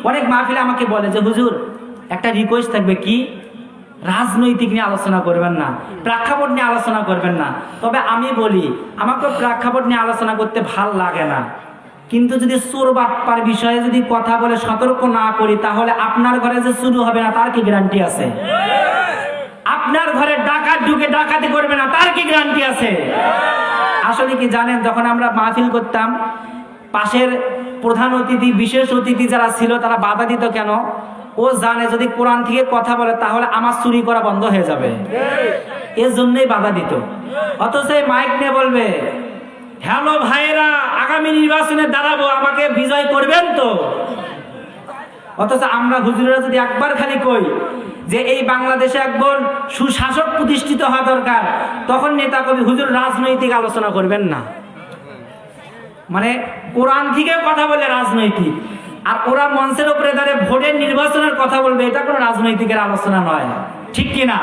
অনেক মাহফিলে আমাকে বলে যে হুজুর একটা রিকোয়েস্ট থাকবে, কি রাজনৈতিক নিয়ে আলোচনা করবেন না, প্রেক্ষাপট নিয়ে আলোচনা করবেন না। তবে আমি বলি আমাকে প্রেক্ষাপট নিয়ে আলোচনা করতে ভাল লাগে না, কিন্তু যদি চোর বাটপার বিষয়ে যদি কথা বলে সতর্ক না করি তাহলে আপনার ঘরে যে চুরি হবে না তার কি গ্যারান্টি আছে? আপনার ঘরে ডাকাত ঢুকে ডাকাতি করবে না তার কি গ্যারান্টি আছে? আসলে কি জানেন, যখন আমরা মাহফিল করতাম পাশের প্রধান অতিথি বিশেষ অতিথি যারা ছিল তারা বাধা দিত কেন? ও জানে যদি কোরআন থেকে কথা বলে তাহলে আমার চুরি করা বন্ধ হয়ে যাবে, এর জন্যই বাধা দিত। অথচ মাইক নিয়ে বলবে, হ্যালো ভাইয়েরা, আগামী নির্বাচনে দাঁড়াবো, আমাকে বিজয় করবেন তো? অথচ আমরা হুজুরেরা যদি একবার খালি কই যে এই বাংলাদেশে একজন সুশাসক প্রতিষ্ঠিত হওয়া দরকার, তখন নেতা কবি হুজুর রাজনৈতিক আলোচনা করবেন না, মানে কোরআন থেকে কথা বলে রাজনৈতিক। আর ওরা মঞ্চের উপরে দাঁড়িয়ে ভোটের নির্বাচনের কথা বলবে, এটা কোনো রাজনৈতিকের আলোচনা নয়, ঠিক কিনা?